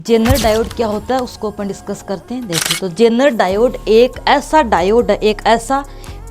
Jenner diode क्या होता है उसको अपन डिस्कस करते हैं। देखिए तो जेनर डायोड एक ऐसा डायोड है, एक ऐसा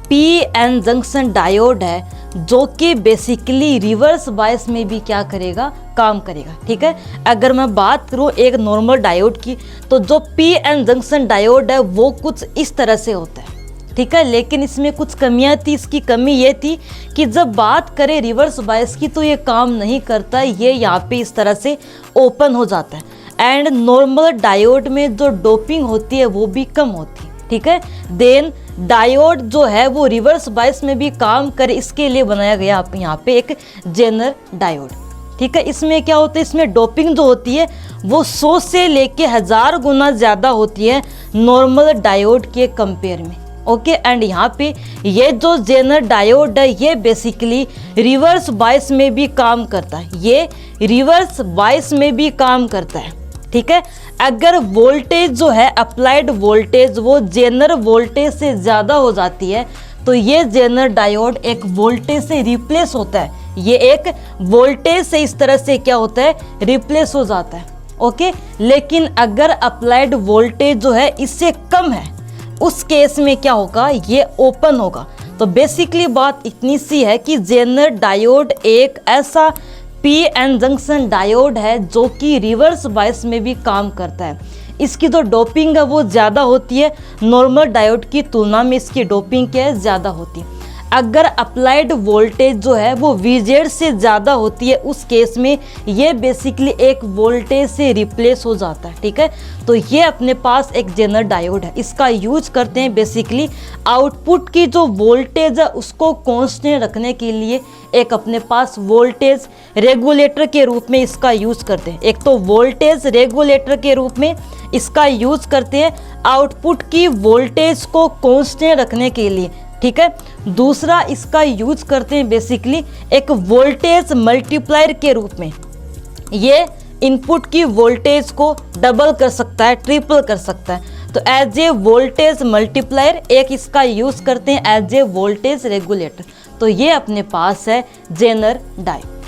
पी एन जंक्शन डायोड है जो कि बेसिकली रिवर्स बायस में भी क्या करेगा, काम करेगा। ठीक है, अगर मैं बात करूँ एक नॉर्मल डायोड की तो जो पी एन जंक्शन डायोड है वो कुछ इस तरह से होता है। ठीक है, लेकिन इसमें कुछ कमियां थी। इसकी कमी ये थी कि जब बात करें रिवर्स बायस की तो ये काम नहीं करता, ये यहाँ पे इस तरह से ओपन हो जाता है। एंड नॉर्मल डायोड में जो डोपिंग होती है वो भी कम होती है। ठीक है, देन डायोड जो है वो रिवर्स बायस में भी काम करे, इसके लिए बनाया गया यहाँ पे एक जेनर डायोड। ठीक है, इसमें क्या होता है, इसमें डोपिंग जो होती है वो 100 से लेके 1000 गुना ज़्यादा होती है नॉर्मल डायोड के कंपेयर में। ओके, एंड यहाँ पे ये जो जेनर डायोड है ये बेसिकली रिवर्स बायस में भी काम करता है, ये रिवर्स बायस में भी काम करता है। ठीक है, अगर वोल्टेज जो है अप्लाइड वोल्टेज वो जेनर वोल्टेज से ज़्यादा हो जाती है तो ये जेनर डायोड एक वोल्टेज से रिप्लेस होता है, ये एक वोल्टेज से इस तरह से क्या होता है, रिप्लेस हो जाता है। ओके, लेकिन अगर अप्लाइड वोल्टेज जो है इससे कम है उस केस में क्या होगा, ये ओपन होगा। तो बेसिकली बात इतनी सी है कि जेनर डायोड एक ऐसा पी एन जंक्शन डायोड है जो कि रिवर्स बायस में भी काम करता है। इसकी जो डोपिंग है वो ज़्यादा होती है, नॉर्मल डायोड की तुलना में इसकी डोपिंग क्या है, ज़्यादा होती है। अगर अप्लाइड वोल्टेज जो है वो VZ से ज़्यादा होती है उस केस में ये बेसिकली एक वोल्टेज से रिप्लेस हो जाता है। ठीक है, तो ये अपने पास एक जेनर डायोड है, इसका यूज करते हैं बेसिकली आउटपुट की जो वोल्टेज है उसको कांस्टेंट रखने के लिए। एक अपने पास वोल्टेज रेगुलेटर के रूप में इसका यूज करते हैं, एक तो वोल्टेज रेगुलेटर के रूप में इसका यूज करते हैं आउटपुट की वोल्टेज को कांस्टेंट रखने के लिए। ठीक है, दूसरा इसका यूज करते हैं बेसिकली एक वोल्टेज मल्टीप्लायर के रूप में, ये इनपुट की वोल्टेज को डबल कर सकता है, ट्रिपल कर सकता है। तो एज ए वोल्टेज मल्टीप्लायर एक इसका यूज करते हैं एज ए वोल्टेज रेगुलेटर। तो ये अपने पास है जेनर डायोड।